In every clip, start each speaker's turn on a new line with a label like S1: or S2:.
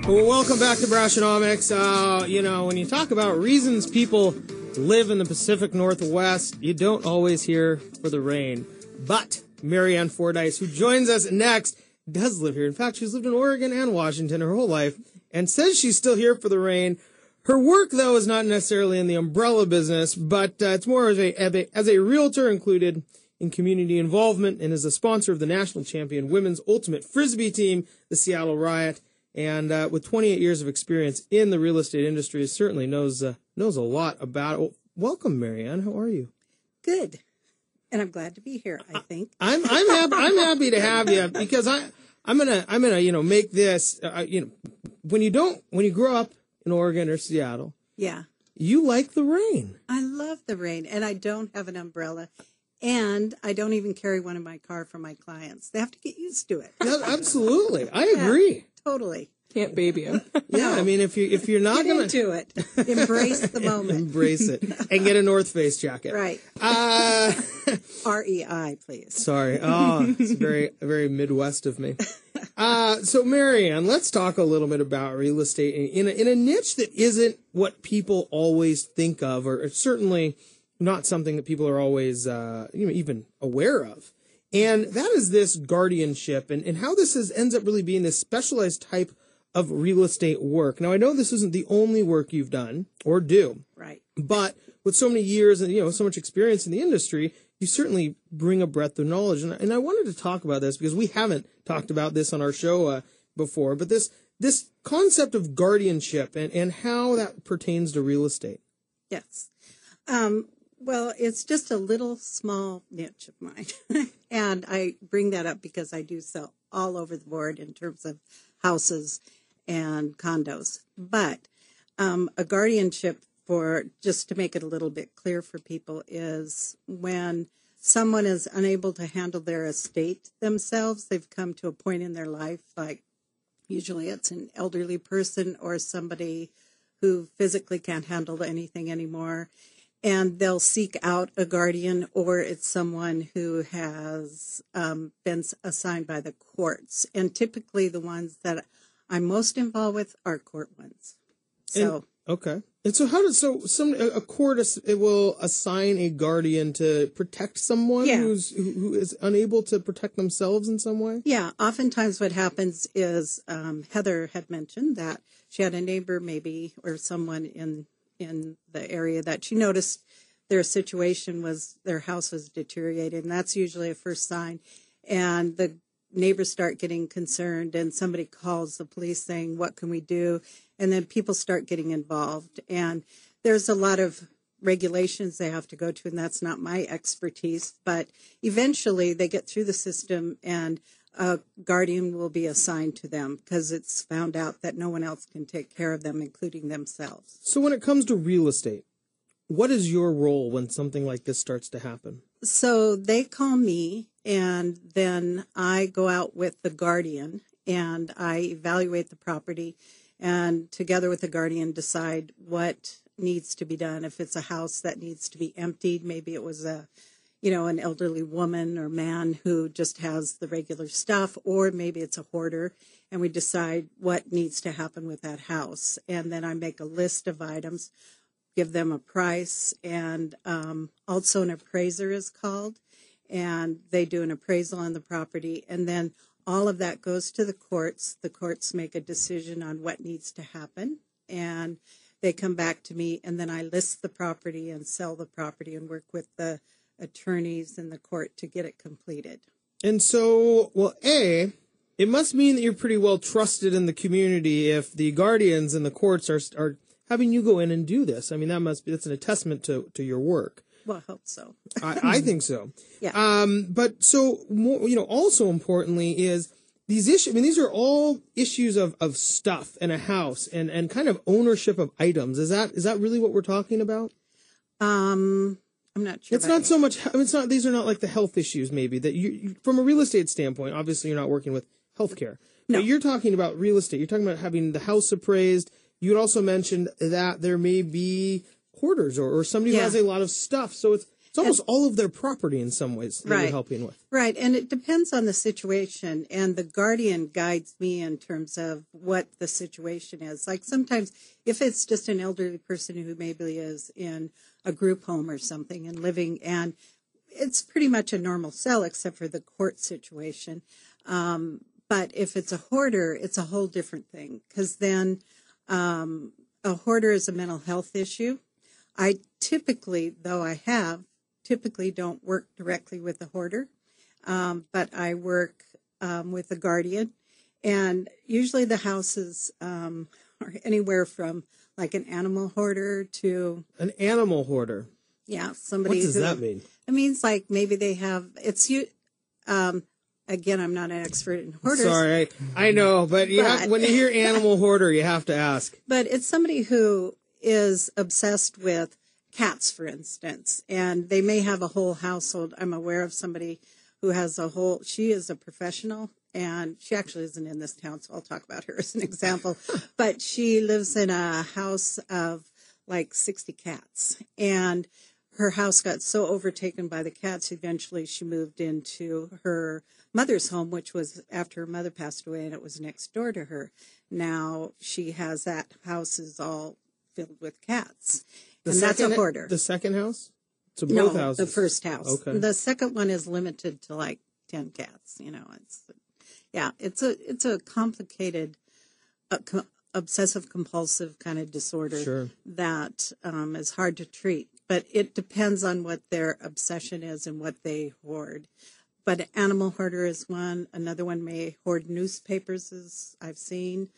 S1: Well, welcome back to Brashenomics. When you talk about reasons people live in the Pacific Northwest, you don't always hear for the rain. But Marianne Fordyce, who joins us next, does live here. In fact, she's lived in Oregon and Washington her whole life and says she's still here for the rain. Her work, though, is not necessarily in the umbrella business, but it's more as a realtor included in community involvement, and is a sponsor of the national champion women's ultimate frisbee team, the Seattle Riot. And with 28 years of experience in the real estate industry, certainly knows a lot about it. Welcome, Marianne. How are you?
S2: Good, and I'm glad to be here. I think
S1: I'm happy to have you, because I'm gonna make this when you grow up in Oregon or Seattle, you like the rain.
S2: I love the rain, and I don't have an umbrella. And I don't even carry one in my car for my clients. They have to get used to it.
S1: Yeah, absolutely. I agree.
S2: Yeah, totally.
S3: Can't baby them.
S1: Yeah, I mean, if you're not
S2: going to... Get into it. Embrace the moment.
S1: Embrace it. And get a North Face jacket.
S2: Right. REI, please.
S1: Sorry. Oh, it's very, very Midwest of me. So, Marianne, let's talk a little bit about real estate in a niche that isn't what people always think of, or certainly not something that people are always even aware of. And that is this guardianship and how this ends up really being this specialized type of real estate work. Now, I know this isn't the only work you've done or do.
S2: Right.
S1: But with so many years and, so much experience in the industry, you certainly bring a breadth of knowledge. And I wanted to talk about this because we haven't talked about this on our show before, but this concept of guardianship and how that pertains to real estate.
S2: Yes. Well, it's just a little small niche of mine. And I bring that up because I do sell all over the board in terms of houses and condos. But a guardianship, for just to make it a little bit clear for people, is when someone is unable to handle their estate themselves. They've come to a point in their life, like usually it's an elderly person or somebody who physically can't handle anything anymore. And they'll seek out a guardian, or it's someone who has been assigned by the courts. And typically the ones that I'm most involved with are court ones. So
S1: okay. And so a court will assign a guardian to protect someone who is unable to protect themselves in some way? Yeah.
S2: Oftentimes what happens is Heather had mentioned that she had a neighbor maybe or someone in the area that she noticed their situation was, their house was deteriorating. And that's usually a first sign. And the neighbors start getting concerned and somebody calls the police saying, what can we do? And then people start getting involved. And there's a lot of regulations they have to go to, and that's not my expertise. But eventually they get through the system and a guardian will be assigned to them because it's found out that no one else can take care of them, including themselves.
S1: So when it comes to real estate, what is your role when something like this starts to happen?
S2: So they call me, and then I go out with the guardian, and I evaluate the property, and together with the guardian decide what needs to be done. If it's a house that needs to be emptied, maybe it was an elderly woman or man who just has the regular stuff, or maybe it's a hoarder, and we decide what needs to happen with that house. And then I make a list of items, give them a price, and also an appraiser is called, and they do an appraisal on the property, and then all of that goes to the courts. The courts make a decision on what needs to happen, and they come back to me, and then I list the property and sell the property and work with the attorneys in the court to get it completed. And so,
S1: it must mean that you're pretty well trusted in the community if the guardians and the courts are having you go in and do this. I mean, that's an testament to your work.
S2: Well, I hope so.
S1: I think so.
S2: Yeah.
S1: But so more, also importantly is these issues. I mean, these are all issues of stuff in a house and kind of ownership of items. Is that really what we're talking about?
S2: I'm not sure.
S1: It's not so much. I mean, it's not. These are not like the health issues. Maybe that you from a real estate standpoint. Obviously, you're not working with healthcare.
S2: No.
S1: But you're talking about real estate. You're talking about having the house appraised. You had also mentioned that there may be hoarders or somebody who has a lot of stuff. So It's almost all of their property in some ways that you're helping with.
S2: Right, and it depends on the situation, and the guardian guides me in terms of what the situation is. Like sometimes if it's just an elderly person who maybe is in a group home or something and living, and it's pretty much a normal sale except for the court situation. But if it's a hoarder, it's a whole different thing, because then a hoarder is a mental health issue. I typically don't work directly with the hoarder, but I work with the guardian. And usually the houses are anywhere from like an animal hoarder to...
S1: An animal hoarder?
S2: Yeah, somebody.
S1: What does that mean?
S2: It means like maybe they have... Again, I'm not an expert in hoarders.
S1: Sorry, I know, but when you hear animal hoarder, you have to ask.
S2: But it's somebody who is obsessed with cats, for instance, and they may have a whole household. I'm aware of somebody who has she is a professional, and she actually isn't in this town, so I'll talk about her as an example. But she lives in a house of like 60 cats, and her house got so overtaken by the cats, eventually she moved into her mother's home, which was after her mother passed away, and it was next door to her. Now she has that house is all filled with cats. That's a hoarder.
S1: The second house? So both houses?
S2: The first house.
S1: Okay.
S2: The second one is limited to like 10 cats. It's a complicated, obsessive compulsive kind of disorder that is hard to treat. But it depends on what their obsession is and what they hoard. But an animal hoarder is one. Another one may hoard newspapers, as I've seen,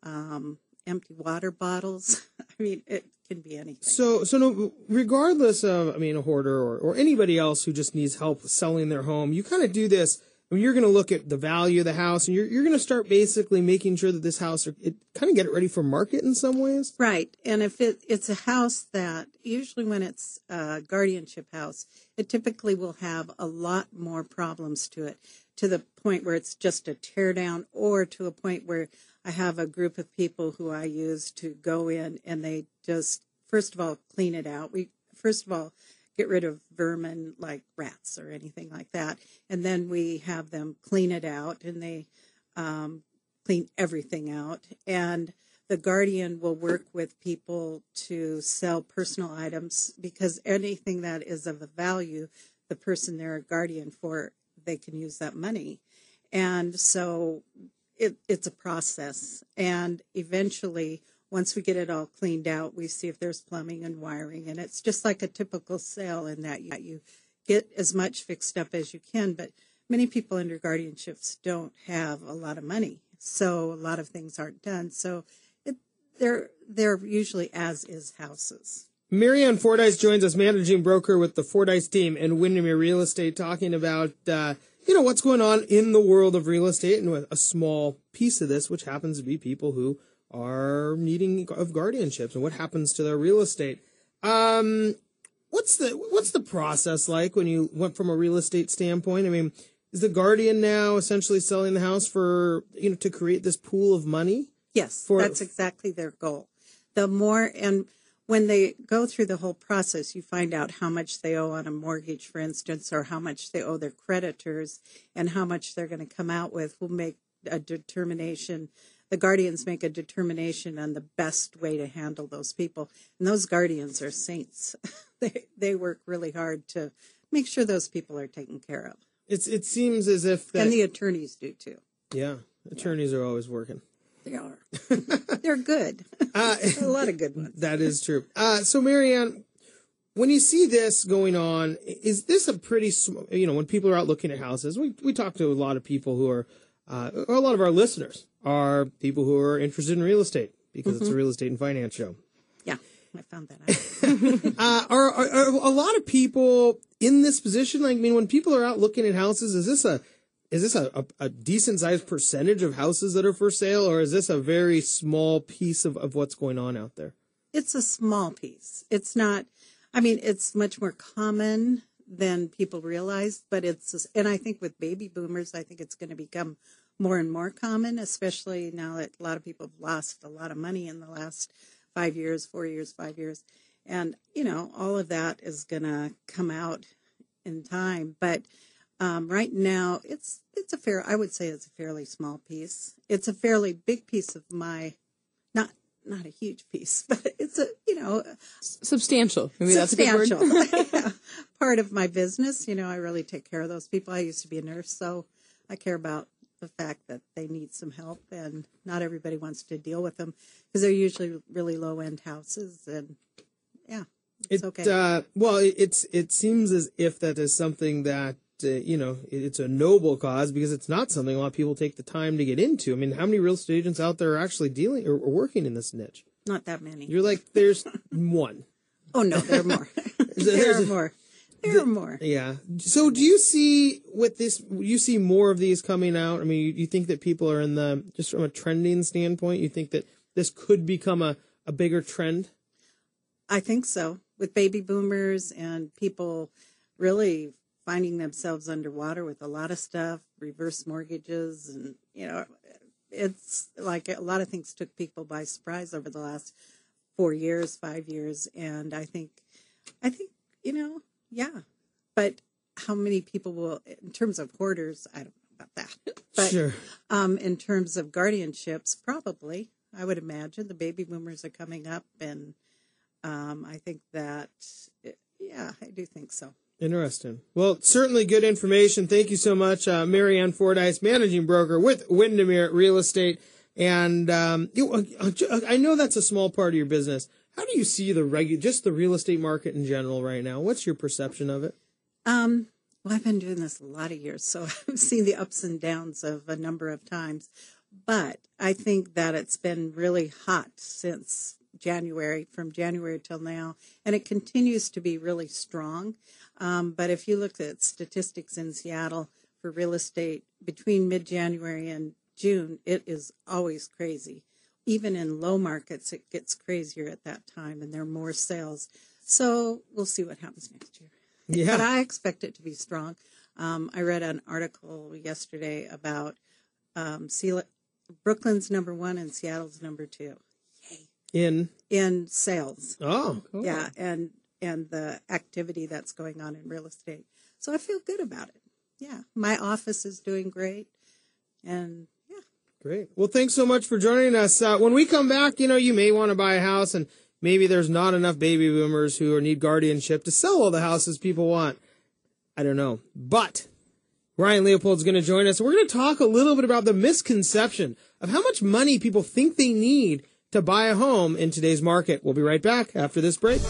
S2: empty water bottles. I mean, it can be anything.
S1: So no, regardless of, a hoarder or anybody else who just needs help selling their home, you kind of do this. You're going to look at the value of the house, and you're going to start basically making sure that this house, kind of get it ready for market in some ways.
S2: Right. And if it's a house that, usually when it's a guardianship house, it typically will have a lot more problems to it, to the point where it's just a tear down, or to a point where I have a group of people who I use to go in and they just, first of all, clean it out. First of all, get rid of vermin like rats or anything like that. And then we have them clean it out, and they clean everything out. And the guardian will work with people to sell personal items, because anything that is of a value, the person they're a guardian for, they can use that money. And so it's a process. And eventually, once we get it all cleaned out, we see if there's plumbing and wiring. And it's just like a typical sale in that you get as much fixed up as you can. But many people under guardianships don't have a lot of money, so a lot of things aren't done. So they're usually as-is houses.
S1: Marianne Fordyce joins us, managing broker with the Fordyce team in Windermere Real Estate, talking about what's going on in the world of real estate, and a small piece of this, which happens to be people who are needing of guardianships and what happens to their real estate. What's the process like when you went from a real estate standpoint? Is the guardian now essentially selling the house for, to create this pool of money?
S2: Yes, that's exactly their goal. The more, and when they go through the whole process, you find out how much they owe on a mortgage, for instance, or how much they owe their creditors, and how much they're going to come out with will make a determination. The guardians make a determination on the best way to handle those people. And those guardians are saints. They work really hard to make sure those people are taken care of.
S1: It seems as if
S2: and the attorneys do too.
S1: Yeah, attorneys are always working.
S2: They are. They're good. A lot of good ones.
S1: That is true. So Marianne, when you see this going on, is this a pretty, when people are out looking at houses, we talk to a lot of people who are, a lot of our listeners are people who are interested in real estate, because it's a real estate and finance show.
S2: Yeah, I found that out.
S1: Are a lot of people in this position? When people are out looking at houses, is this a decent sized percentage of houses that are for sale, or is this a very small piece of what's going on out there?
S2: It's a small piece. It's not, it's much more common than people realize, but and I think with baby boomers, I think it's going to become more and more common, especially now that a lot of people have lost a lot of money in the last 5 years, 4 years, 5 years. And, all of that is going to come out in time. But right now, I would say it's a fairly small piece. It's a fairly big piece of my, not a huge piece, but it's
S3: substantial. Maybe
S2: substantial.
S3: That's a good word.
S2: Yeah, part of my business. I really take care of those people. I used to be a nurse, so I care about the fact that they need some help, and not everybody wants to deal with them because they're usually really low-end houses, and yeah, it's okay.
S1: It seems as if that is something that it's a noble cause, because it's not something a lot of people take the time to get into. I mean, how many real estate agents out there are actually dealing or working in this niche?
S2: Not that many.
S1: You're like, there's one.
S2: Oh no, there are more. There are more. There are more.
S1: Yeah. So do you see you see more of these coming out? I mean, you think that people are just from a trending standpoint, you think that this could become a bigger trend?
S2: I think so. With baby boomers and people really finding themselves underwater with a lot of stuff, reverse mortgages, and, it's like a lot of things took people by surprise over the last 4 years, 5 years. And I think, yeah. But how many people will, in terms of hoarders, I don't know about that. But
S1: sure.
S2: In terms of guardianships, probably, I would imagine the baby boomers are coming up, and I think that, I do think so.
S1: Interesting. Well, certainly good information. Thank you so much, Mary Ann Fordyce, managing broker with Windermere Real Estate. And I know that's a small part of your business. How do you see just the real estate market in general right now? What's your perception of it?
S2: Well, I've been doing this a lot of years, so I've seen the ups and downs of a number of times. But I think that it's been really hot since from January till now, and it continues to be really strong. But if you look at statistics in Seattle for real estate between mid-January and June, it is always crazy. Even in low markets, it gets crazier at that time, and there are more sales. So we'll see what happens next year.
S1: Yeah.
S2: But I expect it to be strong. I read an article yesterday about Brooklyn's number 1 and Seattle's number 2.
S1: In
S2: sales.
S1: Oh, cool.
S2: Yeah, and the activity that's going on in real estate. So I feel good about it. Yeah, my office is doing great, and yeah.
S1: Great. Well, thanks so much for joining us. When we come back, you may want to buy a house, and maybe there's not enough baby boomers who need guardianship to sell all the houses people want. I don't know. But Ryan Leopold's going to join us. We're going to talk a little bit about the misconception of how much money people think they need to buy a home in today's market. We'll be right back after this break.